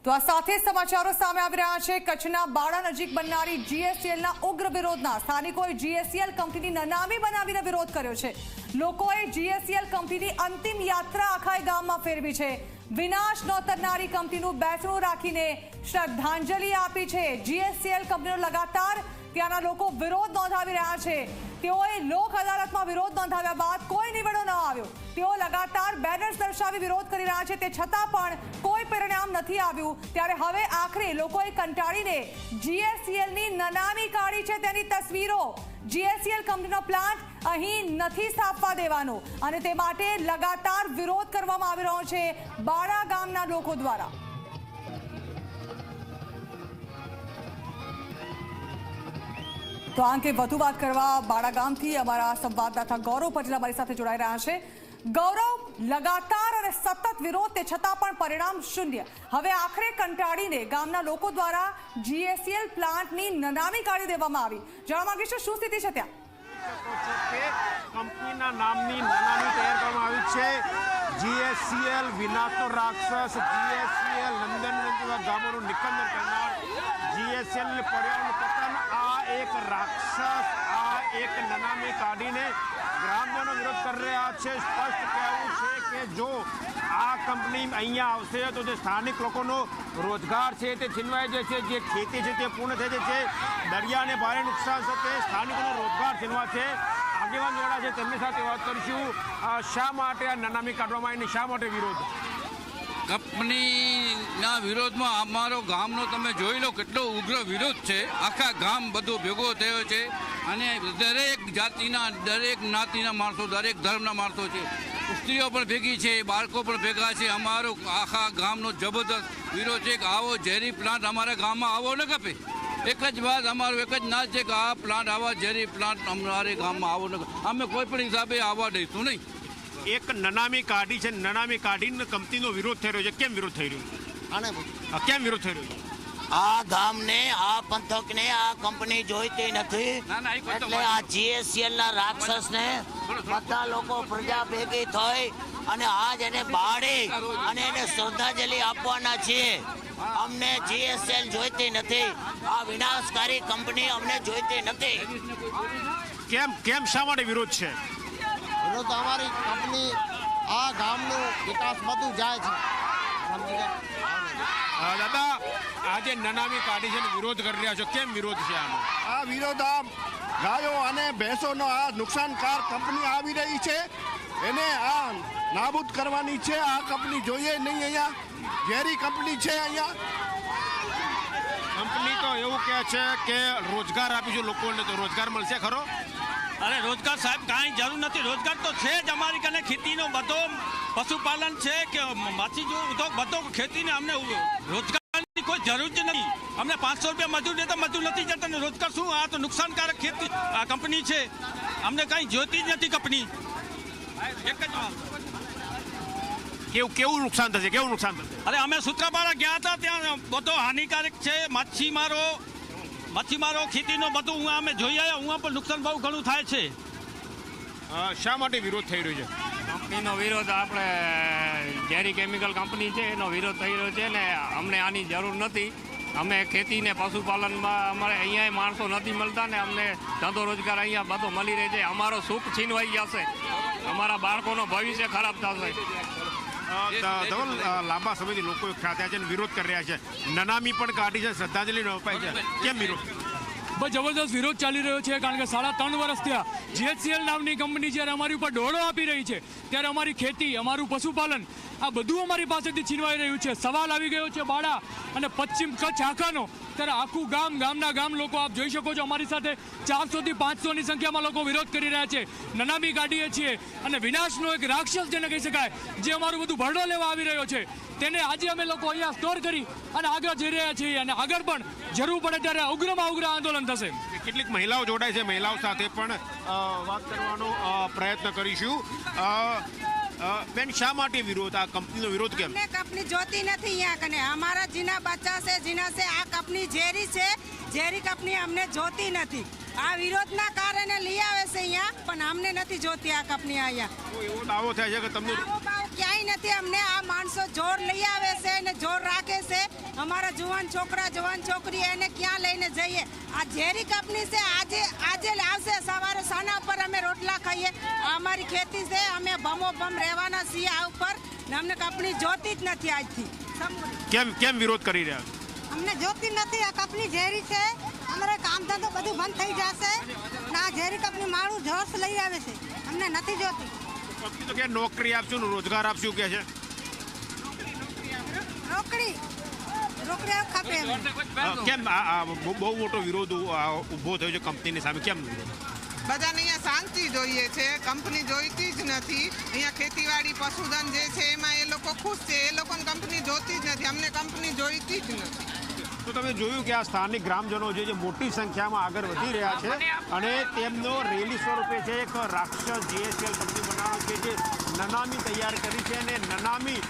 તો આ સાથે સમાચારો સામે આવી રહ્યા છે। કચ્છના બાડા નજીક બનનારી જીએસસીએલના ઉગ્ર વિરોધના સ્થાનિકોએ જીએસસીએલ કંપનીની નનામી બનાવીને વિરોધ કર્યો છે। લોકોએ જીએસસીએલ કંપનીની અંતિમ યાત્રા આખા ગામમાં ફેરવી છે। વિનાશ નોતરનારી કંપનીનું બેસણું રાખીને શ્રદ્ધાંજલિ આપી છે। જીએસસીએલ કંપનીનો લગાતાર ત્યાંના લોકો વિરોધ નોંધાવી રહ્યા છે। તેઓએ લોક અદાલતમાં વિરોધ નોંધાવ્યા બાદ કોઈ નિવેડો ન આવ્યો। તેઓ લગાતાર બેનર્સ દર્શાવી વિરોધ કરી રહ્યા છે, તે છતાં પણ કોઈ પરિણામ નથી આવ્યું। ત્યારે હવે આખરે લોકોએ કંટાળીને જીએસસીએલની નનામી કાઢી છે તેની તસવીરો। જીએસસીએલ કંપનીનો પ્લાન્ટ અહીં નથી સ્થાપવા દેવાનો અને તે માટે લગાતાર વિરોધ કરવામાં આવી રહ્યો છે બાડા ગામના લોકો દ્વારા। તો આ અંગે વધુ વાત કરવા બાડા ગામથી અમારા સંવાદદાતા ગૌરવ પટેલ અમારી સાથે જોડાઈ રહ્યા છે। ગૌરવ, લગાતાર અને સતત વિરોધ તે છતાં પણ પરિણામ શૂન્ય। હવે આખરે કંટાળીને ગામના લોકો દ્વારા જીએસસીએલ પ્લાન્ટની નનામી કાઢી દેવામાં આવી। જાણવા માંગીશું શું સ્થિતિ છે ત્યાં? કંપનીના નામની નનામી તૈયાર કરવામાં આવી છે। જીએસસીએલ વિનાશનો રાક્ષસ, જીએસસીએલ નંદન જેવા ગામોનું નિકંદન કરનાર, જીએસસીએલ પર્યાવરણ પતન, આ એક રાક્ષસ, આ એક નનામી કાઢીને ગ્રામજનો વિરોધ કરી રહ્યા છે। સ્પષ્ટ કહેવું છે કે જો આ કંપની અહીંયા આવશે તો જે સ્થાનિક લોકોનો રોજગાર છે તે છીનવાઈ જશે, જે ખેતી છે તે પૂર્ણ થઈ જશે, દરિયાને ભારે નુકસાન થશે, સ્થાનિકોનો રોજગાર છીનવાશે। આગેવાન જોડા છે તેમની સાથે વાત કરીશું। શા માટે આ નનામી કાઢવામાં આવી, શા માટે વિરોધ? કંપનીના વિરોધમાં અમારો ગામનો તમે જોઈ લો કેટલો ઉગ્ર વિરોધ છે। આખા ગામ બધો ભેગો થયો છે અને દરેક જાતિના, દરેક જ્ઞાતિના માણસો, દરેક ધર્મના માણસો છે, સ્ત્રીઓ પણ ભેગી છે, બાળકો પણ ભેગા છે। અમારો આખા ગામનો જબરદસ્ત વિરોધ છે કે આવો ઝેરી પ્લાન્ટ અમારા ગામમાં આવો ન ગપે। એક જ વાત અમારું એક જ નાચ છે કે આ પ્લાન્ટ, આવા ઝેરી પ્લાન્ટ અમારે ગામમાં આવો ન, અમે કોઈ પણ હિસાબે આવવા દઈશું નહીં। એક નનામી કાઢી છે, નનામી કાઢીને કંપનીનો વિરોધ થઈ રહ્યો છે, કેમ વિરોધ થઈ રહ્યો છે? કેમ વિરોધ થઈ રહ્યો છે? આ ગામને, આ પંથકને આ કંપની જોઈતી નથી, એટલે આ જીએસસીએલ ના રાક્ષસને બધા લોકો પ્રજા ભેગી થઈ અને આજ એને બાળી અને એને શ્રદ્ધાંજલિ આપવાના છીએ। અમને જીએસસીએલ જોઈતી નથી, આ વિનાશકારી કંપની અમને જોઈતી નથી। કેમ શા માટે વિરોધ છે? વિરોધ અમારી કંપની, આ ગામનું વિકાસ બધું જાય છે, સમજી ગયા? દાદા, આજે નનામી કાઢી છે, વિરોધ કરી રહ્યા છો, કેમ વિરોધ છે આનો? આ વિરોધ આ ગાયો અને ભેંસોનો આ નુકસાનકાર કંપની આવી રહી છે, એને આ નાબૂદ કરવાની છે। આ કંપની જોઈએ નહીં, અહીંયા ઝેરી કંપની છે। અહીંયા કંપની તો એવું કહે છે કે રોજગાર આપીશું લોકોને, તો રોજગાર મળશે ખરો? અરે રોજગાર સાહેબ કાંઈ જરૂર નથી, રોજગાર તો છે જ અમારી કને। ખેતીનો બધો, પશુપાલન છે કે માછી ઉદ્યોગ બધો, ખેતીને અમને રોજગારની કોઈ જરૂર જ નથી। અમને 500 રૂપિયા મજૂર દેતા મજૂર નથી જતા ને રોજગાર શું? આ તો નુકસાનકારક ખેતી આ કંપની છે, અમને કાંઈ જોઈતી જ નથી કંપની। એક જ વાત, કેવું નુકસાન થશે? કેવું નુકસાન થશે? અરે અમે સૂત્રાપાડા ગયા હતા, ત્યાં બધો હાનિકારક છે। મચ્છીમારો ખેતીનો બધું હું અમે જોઈ આવ્યા, હું પણ નુકસાન બહુ ઘણું થાય છે। શા માટે વિરોધ થઈ રહ્યો છે? કંપનીનો વિરોધ, આપણે ઝેરી કેમિકલ કંપની છે એનો વિરોધ થઈ રહ્યો છે ને અમને આની જરૂર નથી। અમે ખેતી ને પશુપાલનમાં અમારે અહીંયા માણસો નથી મળતા ને અમને ધંધો રોજગાર અહીંયા બધો મળી રહે છે। અમારો સુખ છીનવાઈ જશે, અમારા બાળકોનો ભવિષ્ય ખરાબ થશે। ધવલ, લાંબા સમયથી લોકો એકઠા થયા છે, વિરોધ કરી રહ્યા છે, નનામી પણ કાઢી છે, શ્રદ્ધાંજલિ અપાઈ છે, કેમ વિરોધ? બહુ જબરદસ્ત વિરોધ ચાલી રહ્યો છે, કારણ કે 3.5 વર્ષ થયા જીએસસીએલ નામની કંપની જ્યારે અમારી ઉપર ડોળો આપી રહી છે, ત્યારે અમારી ખેતી, અમારું પશુપાલન આ બધું અમારી પાસેથી છીનવાઈ રહ્યું છે। સવાલ આવી ગયો છે બાડા અને પશ્ચિમ કચ્છ આખાનો, ત્યારે આખું ગામના ગામ લોકો આપ જોઈ શકો છો, અમારી સાથે 400 થી 500ની સંખ્યામાં લોકો વિરોધ કરી રહ્યા છે। નનામી કાઢીએ છીએ અને વિનાશનો એક રાક્ષસ જેને કહી શકાય, જે અમારું બધું ભરડો લેવા આવી રહ્યો છે, તેને આજે અમે લોકો અહીંયા સ્ટોર કરી અને આગળ જઈ રહ્યા છીએ અને આગળ પણ જરૂર પડે ત્યારે ઉગ્રમાં ઉગ્ર આંદોલન થશે। કેટલીક મહિલાઓ જોડાય છે, મહિલાઓ સાથે પણ વાત કરવાનો પ્રયત્ન કરીશું। બેન, શા માટે વિરોધ? આ કંપનીનો વિરોધ કેમ? કંપની જોતી નથી અહીંયા કને, અમારા જીના બચ્ચા છે, જીના છે, આ કંપની ઝેરી છે, ઝેરી કંપની અમને જોતી નથી। આ વિરોધના કારણે લઈ આવે છે અહીંયા, પણ અમને નથી જોતી આ કંપની અહીંયા। એવો દાવો થાય છે કે તમને ક્યાંય નથી, અમને આ માણસો જોર લઈ આવે છે અને જોર રાખે છે અમારા જુવાન છોકરા જુવાન છોકરી એને ક્યાં લઈને જઈએ? આ ઝેરી કંપની છે, આજે આવશે સવારે સાના પર અમે રોટલા ખાઈએ. આ અમારી ખેતી છે, અમે બમોબમ રહેવાના છીએ આ ઉપર ને અમને કંપની જોતી જ નથી આજથી. કેમ વિરોધ કરી રહ્યા છો? અમને જોતી નથી. આ કંપની ઝેરી છે, અમારે કામ ધંધો બધું બંધ થઈ જશે ને આ ઝેરી કંપની મારું જોશ લઈ આવે છે, અમને નથી જોતી. કંપની તો કે નોકરી આપશું ને રોજગાર આપશું કે છે. રોકડી ખપે. કેમ બહુ મોટો વિરોધ ઊભો થયો છે કંપનીની સામે? કેમ? બધાને અહીંયા શાંતિ જોઈએ છે, કંપની જોઈતી જ નથી. અહીંયા ખેતીવાડી પશુધન જે છે એમાં એ લોકો ખુશ છે, એ લોકોને કંપની જોતી જ નથી. અમને કંપની જોઈતી જ નથી. તો તમે જોયું કે આ સ્થાનિક ગ્રામજનો જે મોટી સંખ્યામાં આગળ વધી રહ્યા છે અને તેમનો રેલી સ્વરૂપે છે એક રાક્ષસ જીએસસીએલ કંપની બનાવવાનો છે જે નનામી તૈયાર કરી છે અને નનામી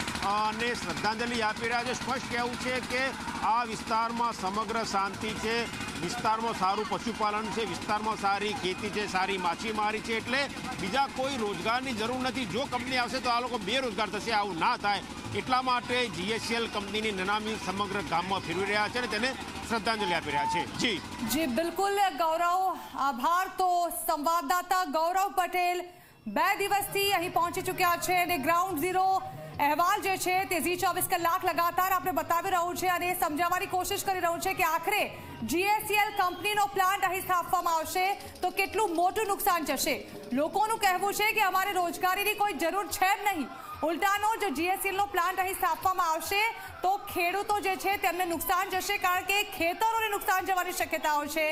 ને શ્રદ્ધાંજલિ આપી રહ્યા છે. સ્પષ્ટ કહેવું છે કે આ વિસ્તારમાં સમગ્ર શાંતિ છે, વિસ્તારમાં સારું પશુપાલન છે, વિસ્તારમાં સારી ખેતી છે, સારી માછીમારી છે, એટલે બીજા કોઈ રોજગારની જરૂર નથી. જો કંપની આવશે તો આ લોકો બેરોજગાર થશે. આવું ના થાય એટલા માટે જીએસસીએલ કંપનીની નનામી સમગ્ર ગામમાં ફેરવી રહ્યા છે અને તેને શ્રદ્ધાંજલિ આપી રહ્યા છે. જી બિલકુલ ગૌરવ, આભાર. તો સંવાદદાતા ગૌરવ પટેલ 2 દિવસથી અહીં પહોંચી ચૂક્યા છે અને ગ્રાઉન્ડ ઝીરો અહેવાલ જે છે તે ઝી 24 કલાક લગાતાર આપણે બતાવી રહ્યું છે અને સમજાવવાની કોશિશ કરી રહ્યું છે કે આખરે જીએસસીએલ કંપનીનો પ્લાન્ટ અહીં સ્થાપવામાં આવશે તો કેટલું મોટું નુકસાન જશે. લોકોનું કહેવું છે કે અમારે રોજગારીની કોઈ જરૂર છે જ નહીં, ઉલટાનો જો જીએસસીએલનો પ્લાન્ટ અહીં સ્થાપવામાં આવશે તો ખેડૂતો જે છે તેમને નુકસાન જશે, કારણ કે ખેતરોને નુકસાન જવાની શક્યતાઓ છે.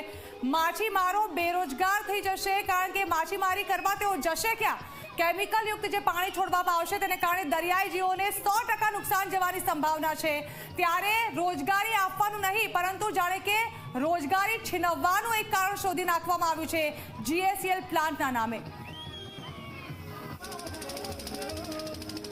માછીમારો બેરોજગાર થઈ જશે, કારણ કે માછીમારી કરવા તેઓ જશે ક્યાં? કેમિકલ યુક્ત જે પાણી છોડવામાં આવશે તેને કારણે દરિયાઈ જીવોને 100% નુકસાન જવાની સંભાવના છે. ત્યારે રોજગારી આપવાનું નહીં પરંતુ જાણે કે રોજગારી છીનવવાનું એક કારણ શોધી નાખવામાં આવ્યું છે જીએસસીએલ પ્લાન્ટના નામે.